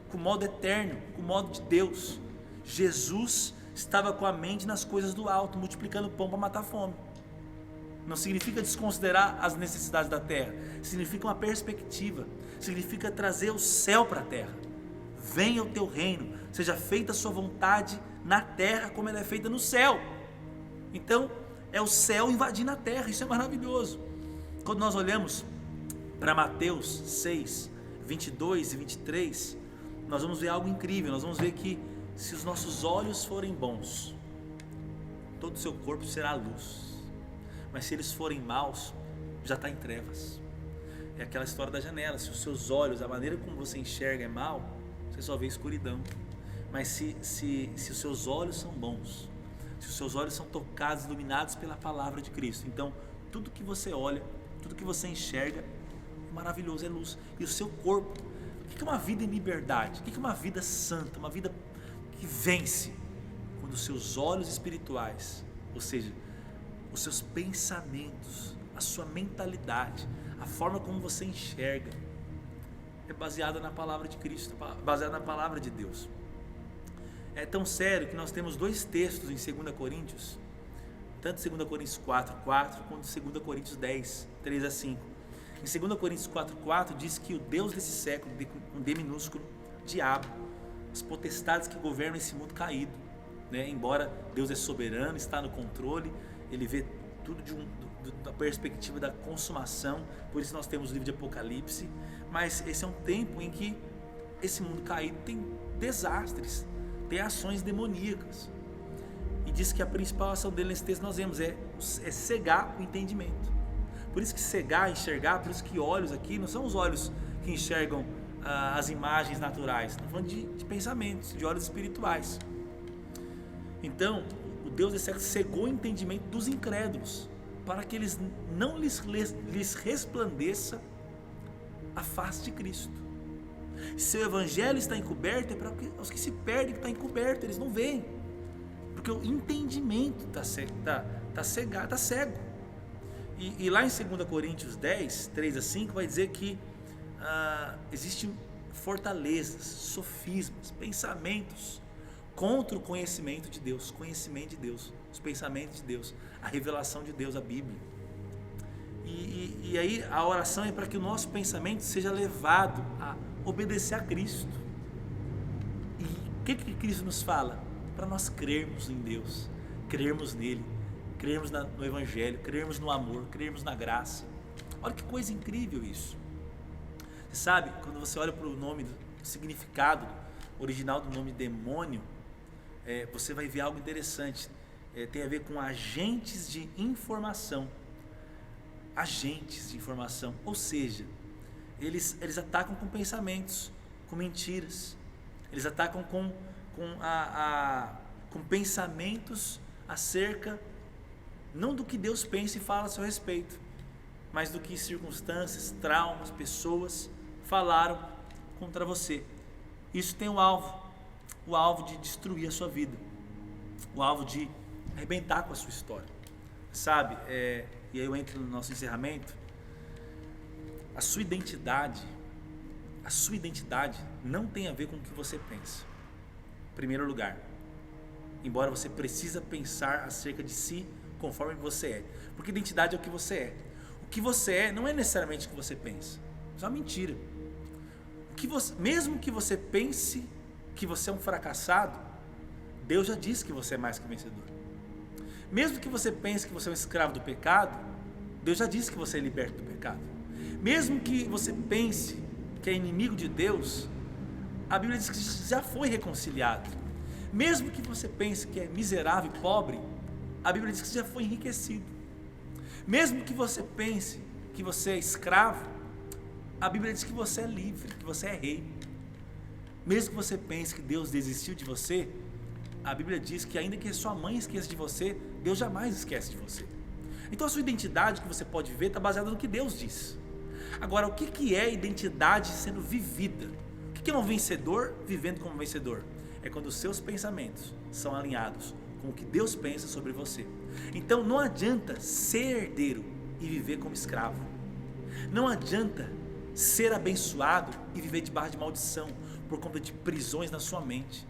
com o modo eterno, com o modo de Deus. Jesus estava com a mente nas coisas do alto, multiplicando pão para matar a fome. Não significa desconsiderar as necessidades da terra, significa uma perspectiva, significa trazer o céu para a terra. Venha o teu reino, seja feita a sua vontade na terra como ela é feita no céu. Então é o céu invadindo a terra, isso é maravilhoso. Quando nós olhamos para Mateus 6, 22 e 23, nós vamos ver algo incrível. Nós vamos ver que se os nossos olhos forem bons, todo o seu corpo será luz. Mas se eles forem maus, já está em trevas. É aquela história da janela. Se os seus olhos, a maneira como você enxerga é mal, você só vê escuridão. Mas se os seus olhos são bons, se os seus olhos são tocados, iluminados pela palavra de Cristo, então tudo que você olha, tudo que você enxerga é maravilhoso, é luz. E o seu corpo, o que é uma vida em liberdade? O que é uma vida santa? Uma vida que vence? Quando os seus olhos espirituais, ou seja, os seus pensamentos, a sua mentalidade, a forma como você enxerga, é baseada na palavra de Cristo, baseada na palavra de Deus. É tão sério que nós temos dois textos em 2 Coríntios, tanto 2 Coríntios 4:4 quanto 2 Coríntios 10, 3 a 5. Em 2 Coríntios 4:4 diz que o Deus desse século, com D minúsculo, diabo, as potestades que governam esse mundo caído, né? Embora Deus é soberano, está no controle, Ele vê tudo da perspectiva da consumação. Por isso nós temos o livro de Apocalipse. Mas esse é um tempo em que esse mundo caído tem desastres, tem ações demoníacas. E diz que a principal ação dele nesse texto nós vemos é cegar o entendimento. Por isso que cegar, enxergar, por isso que olhos aqui não são os olhos que enxergam as imagens naturais. Estamos falando de pensamentos, de olhos espirituais. Então, o Deus desse século cegou o entendimento dos incrédulos, para que eles não lhes resplandeça a face de Cristo. Se o evangelho está encoberto, é para os que se perdem que está encoberto, eles não veem, porque o entendimento está cego. E lá em 2 Coríntios 10, 3 a 5 vai dizer que existem fortalezas, sofismas, pensamentos contra o conhecimento de Deus, os pensamentos de Deus, a revelação de Deus, a Bíblia. E aí a oração é para que o nosso pensamento seja levado a obedecer a Cristo. E o que Cristo nos fala? Para nós crermos em Deus, crermos nele, crermos no Evangelho, crermos no amor, crermos na graça. Olha que coisa incrível isso. Você sabe, quando você olha para o nome, o significado original do nome demônio, você vai ver algo interessante. Tem a ver com agentes de informação. Agentes de informação, ou seja, eles atacam com pensamentos, com mentiras. Eles atacam com pensamentos acerca, não do que Deus pensa e fala a seu respeito, mas do que circunstâncias, traumas, pessoas falaram contra você. Isso tem o alvo de destruir a sua vida, o alvo de arrebentar com a sua história, sabe? E aí eu entro no nosso encerramento. A sua identidade não tem a ver com o que você pensa. Em primeiro lugar, embora você precisa pensar acerca de si conforme você é, porque identidade é o que você é. O que você é não é necessariamente o que você pensa. Isso é uma mentira. Mesmo que você pense que você é um fracassado, Deus já disse que você é mais que vencedor. Mesmo que você pense que você é um escravo do pecado, Deus já disse que você é liberto do pecado. Mesmo que você pense que é inimigo de Deus, a Bíblia diz que já foi reconciliado. Mesmo que você pense que é miserável e pobre, a Bíblia diz que já foi enriquecido. Mesmo que você pense que você é escravo, a Bíblia diz que você é livre, que você é rei. Mesmo que você pense que Deus desistiu de você, a Bíblia diz que ainda que sua mãe esqueça de você, Deus jamais esquece de você. Então a sua identidade que você pode ver está baseada no que Deus diz. Agora, o que é identidade sendo vivida? O que é um vencedor vivendo como vencedor? É quando os seus pensamentos são alinhados com o que Deus pensa sobre você. Então não adianta ser herdeiro e viver como escravo. Não adianta ser abençoado e viver debaixo de maldição por conta de prisões na sua mente.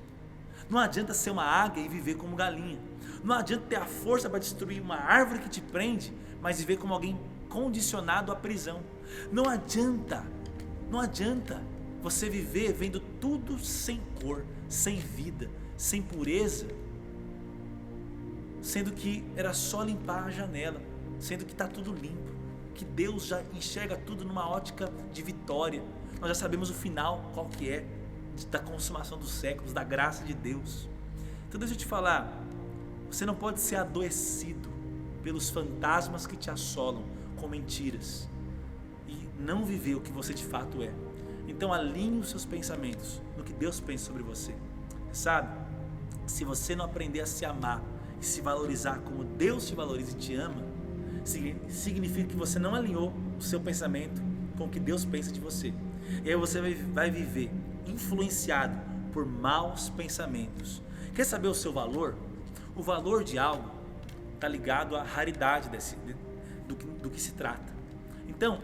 Não adianta ser uma águia e viver como galinha. Não adianta ter a força para destruir uma árvore que te prende, mas viver como alguém condicionado à prisão. Não adianta você viver vendo tudo sem cor, sem vida, sem pureza, sendo que era só limpar a janela, sendo que está tudo limpo, que Deus já enxerga tudo numa ótica de vitória. Nós já sabemos o final, qual que é, da consumação dos séculos, da graça de Deus. Então deixa eu te falar, você não pode ser adoecido pelos fantasmas que te assolam com mentiras e não viver o que você de fato é. Então alinhe os seus pensamentos no que Deus pensa sobre você. Sabe, se você não aprender a se amar e se valorizar como Deus te valoriza e te ama, significa que você não alinhou o seu pensamento com o que Deus pensa de você. E aí você vai viver influenciado por maus pensamentos. Quer saber o seu valor? O valor de algo está ligado à raridade do que se trata. Então,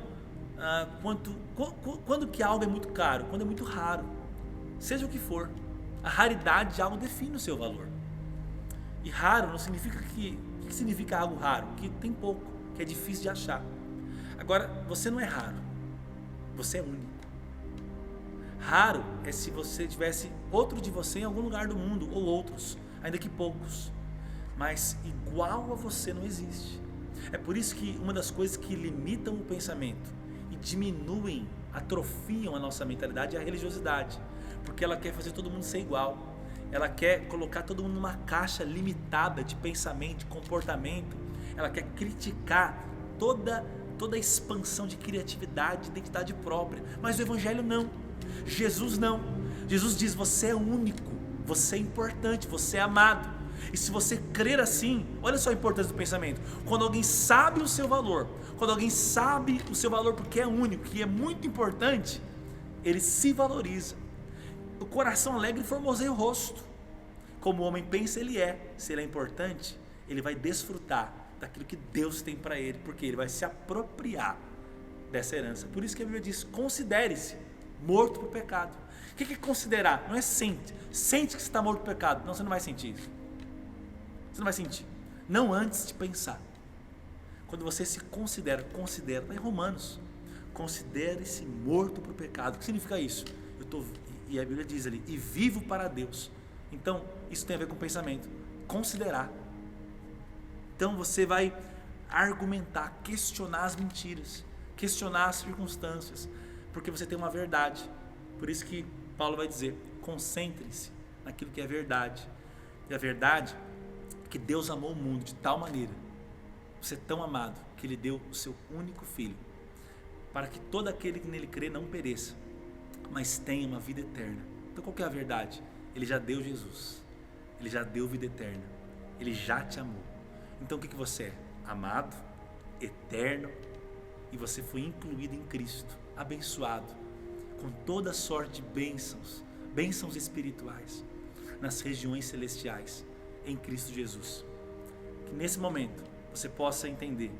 quando que algo é muito caro? Quando é muito raro. Seja o que for, a raridade de algo define o seu valor. E raro não significa o que significa algo raro? Que tem pouco, que é difícil de achar. Agora, você não é raro, você é único. Raro é se você tivesse outro de você em algum lugar do mundo, ou outros, ainda que poucos. Mas igual a você não existe. É por isso que uma das coisas que limitam o pensamento e diminuem, atrofiam a nossa mentalidade é a religiosidade. Porque ela quer fazer todo mundo ser igual. Ela quer colocar todo mundo numa caixa limitada de pensamento, de comportamento. Ela quer criticar toda a expansão de criatividade, de identidade própria. Mas o Evangelho não. Jesus não. Jesus diz: você é único, você é importante, você é amado. E se você crer assim, olha só a importância do pensamento. Quando alguém sabe o seu valor, quando alguém sabe o seu valor porque é único, que é muito importante, ele se valoriza. O coração alegre formoseia o rosto. Como o homem pensa, ele é. Se ele é importante, ele vai desfrutar daquilo que Deus tem para ele, porque ele vai se apropriar dessa herança. Por isso que a Bíblia diz: considere-se morto para o pecado. O que é considerar? Não é sente que você está morto para o pecado. Não, você não vai sentir isso. Você não vai sentir. Não antes de pensar. Quando você se considera, está em Romanos, considere-se morto para o pecado. O que significa isso? E a Bíblia diz ali: e vivo para Deus. Então isso tem a ver com pensamento. Considerar. Então você vai argumentar, questionar as mentiras, questionar as circunstâncias, porque você tem uma verdade. Por isso que Paulo vai dizer: concentre-se naquilo que é verdade. E a verdade é que Deus amou o mundo de tal maneira, você é tão amado, que Ele deu o seu único Filho, para que todo aquele que nele crê não pereça, mas tenha uma vida eterna. Então qual que é a verdade? Ele já deu Jesus, Ele já deu vida eterna, Ele já te amou. Então o que você é? Amado, eterno, e você foi incluído em Cristo, abençoado, com toda sorte de bênçãos espirituais, nas regiões celestiais, em Cristo Jesus. Que nesse momento você possa entender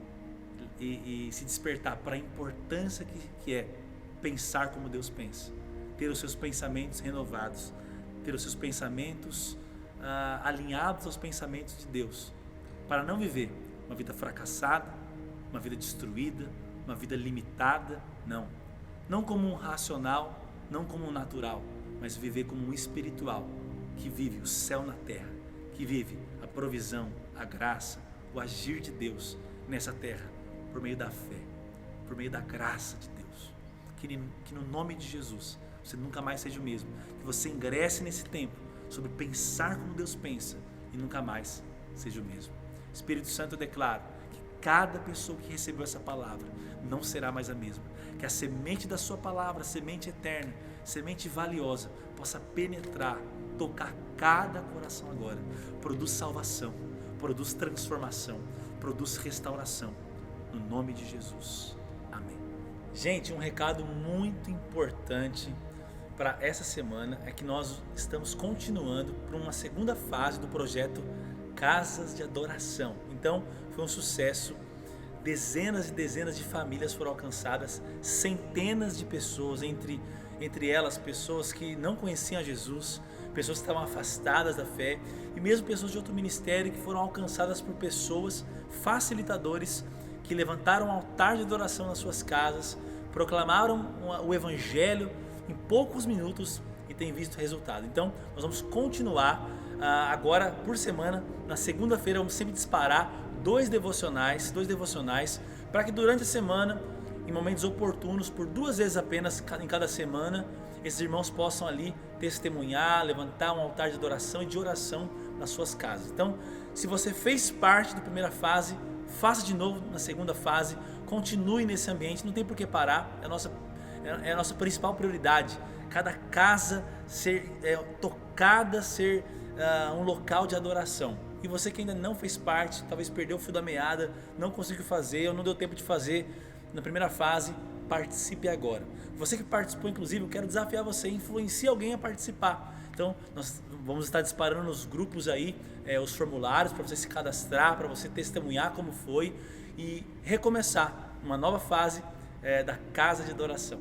e se despertar para a importância que é pensar como Deus pensa, ter os seus pensamentos renovados, ter os seus pensamentos alinhados aos pensamentos de Deus, para não viver uma vida fracassada, uma vida destruída, uma vida limitada, não como um racional, não como um natural, mas viver como um espiritual, que vive o céu na terra, que vive a provisão, a graça, o agir de Deus nessa terra, por meio da fé, por meio da graça de Deus. que no nome de Jesus você nunca mais seja o mesmo. Que você ingresse nesse tempo sobre pensar como Deus pensa e nunca mais seja o mesmo. Espírito Santo, eu declaro que cada pessoa que recebeu essa palavra não será mais a mesma. Que a semente da sua palavra, semente eterna, semente valiosa, possa penetrar, tocar cada coração agora. Produz salvação, produz transformação, produz restauração. No nome de Jesus. Amém. Gente, um recado muito importante para essa semana é que nós estamos continuando para uma segunda fase do projeto Casas de Adoração. Então, foi um sucesso. Dezenas e dezenas de famílias foram alcançadas, centenas de pessoas, entre elas pessoas que não conheciam a Jesus, pessoas que estavam afastadas da fé e mesmo pessoas de outro ministério que foram alcançadas por pessoas, facilitadores, que levantaram um altar de adoração nas suas casas, proclamaram o Evangelho em poucos minutos e têm visto resultado. Então, nós vamos continuar agora por semana. Na segunda-feira vamos sempre disparar dois devocionais, para que durante a semana, em momentos oportunos, por 2 vezes apenas em cada semana, esses irmãos possam ali testemunhar, levantar um altar de adoração e de oração nas suas casas. Então, se você fez parte da primeira fase, faça de novo na segunda fase, continue nesse ambiente, não tem por que parar, é a nossa principal prioridade. Cada casa ser tocada, ser um local de adoração. E você que ainda não fez parte, talvez perdeu o fio da meada, não conseguiu fazer ou não deu tempo de fazer na primeira fase, participe agora. Você que participou, inclusive, eu quero desafiar você, influencie alguém a participar. Então, nós vamos estar disparando nos grupos aí os formulários para você se cadastrar, para você testemunhar como foi e recomeçar uma nova fase da Casa de Adoração.